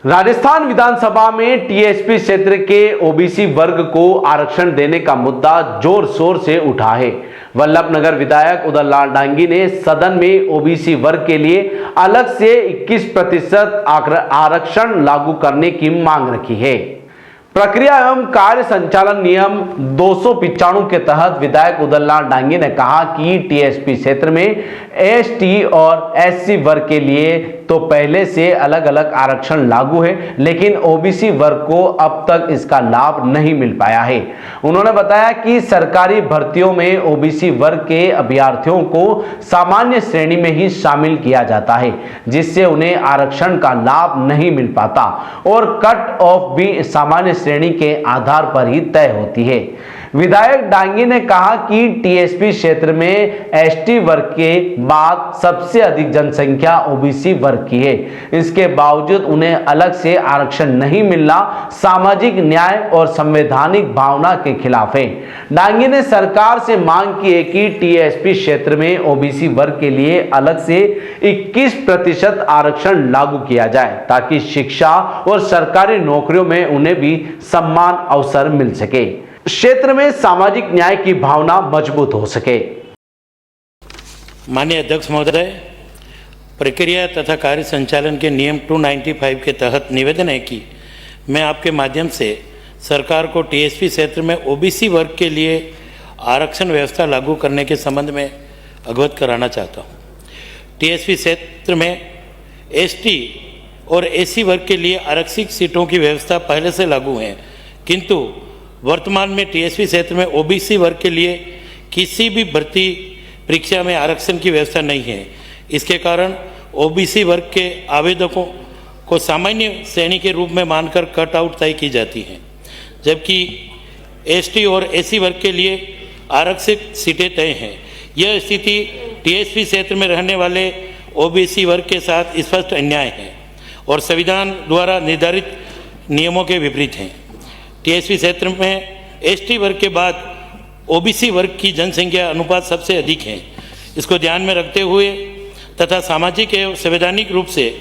राजस्थान विधानसभा में टीएसपी क्षेत्र के ओबीसी वर्ग को आरक्षण देने का मुद्दा जोर शोर से उठा है। वल्लभनगर विधायक उदयलाल डांगी ने सदन में ओबीसी वर्ग के लिए अलग से 21% आरक्षण लागू करने की मांग रखी है। प्रक्रिया एवं कार्य संचालन नियम 295 के तहत विधायक उदयलाल डांगी ने कहा कि टीएसपी क्षेत्र में एसटी और एससी वर्ग के लिए तो पहले से अलग अलग आरक्षण लागू है, लेकिन ओबीसी वर्ग को अब तक इसका लाभ नहीं मिल पाया है। उन्होंने बताया कि सरकारी भर्तियों में ओबीसी वर्ग के अभ्यर्थियों को सामान्य श्रेणी में ही शामिल किया जाता है, जिससे उन्हें आरक्षण का लाभ नहीं मिल पाता और कट ऑफ भी सामान्य श्रेणी के आधार पर ही तय होती है। विधायक डांगी ने कहा कि टीएसपी क्षेत्र में एसटी वर्ग के बाद सबसे अधिक जनसंख्या ओबीसी वर्ग की है। इसके बावजूद उन्हें अलग से आरक्षण नहीं मिलना सामाजिक न्याय और संवैधानिक भावना के खिलाफ है। डांगी ने सरकार से मांग की है कि टीएसपी क्षेत्र में ओबीसी वर्ग के लिए अलग से 21% आरक्षण लागू किया जाए, ताकि शिक्षा और सरकारी नौकरियों में उन्हें भी समान अवसर मिल सके, क्षेत्र में सामाजिक न्याय की भावना मजबूत हो सके। माननीय अध्यक्ष महोदय, प्रक्रिया तथा कार्य संचालन के नियम 295 के तहत निवेदन है कि मैं आपके माध्यम से सरकार को टीएसपी क्षेत्र में ओबीसी वर्ग के लिए आरक्षण व्यवस्था लागू करने के संबंध में अवगत कराना चाहता हूँ। टीएसपी क्षेत्र में एसटी और एससी वर्ग के लिए आरक्षित सीटों की व्यवस्था पहले से लागू है, किंतु वर्तमान में टीएसपी क्षेत्र में ओबीसी वर्ग के लिए किसी भी भर्ती परीक्षा में आरक्षण की व्यवस्था नहीं है। इसके कारण ओबीसी वर्ग के आवेदकों को सामान्य श्रेणी के रूप में मानकर कट आउट तय की जाती है, जबकि एसटी और एससी वर्ग के लिए आरक्षित सीटें तय हैं। यह स्थिति टीएसपी क्षेत्र में रहने वाले ओबीसी वर्ग के साथ स्पष्ट अन्याय है और संविधान द्वारा निर्धारित नियमों के विपरीत है। टीएसपी क्षेत्र में एसटी वर्ग के बाद ओबीसी वर्ग की जनसंख्या अनुपात सबसे अधिक है। इसको ध्यान में रखते हुए तथा सामाजिक एवं संवैधानिक रूप से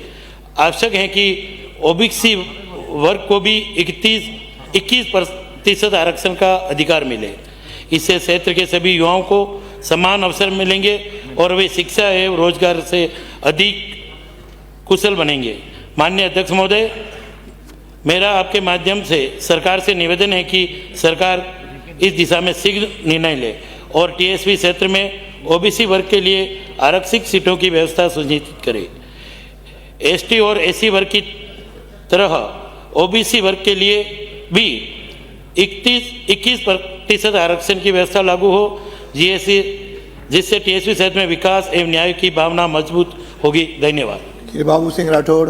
आवश्यक है कि ओबीसी वर्ग को भी 21% आरक्षण का अधिकार मिले। इससे क्षेत्र के सभी युवाओं को समान अवसर मिलेंगे और वे शिक्षा एवं रोजगार से अधिक कुशल बनेंगे। माननीय अध्यक्ष महोदय, मेरा आपके माध्यम से सरकार से निवेदन है कि सरकार इस दिशा में शीघ्र निर्णय ले और टीएसपी क्षेत्र में ओबीसी वर्ग के लिए आरक्षित सीटों की व्यवस्था सुनिश्चित करे। एसटी और एससी वर्ग की तरह ओबीसी वर्ग के लिए भी 21% आरक्षण की व्यवस्था लागू हो, जिससे टीएसपी क्षेत्र में विकास एवं न्याय की भावना मजबूत होगी। धन्यवाद। बाबू सिंह राठौड़।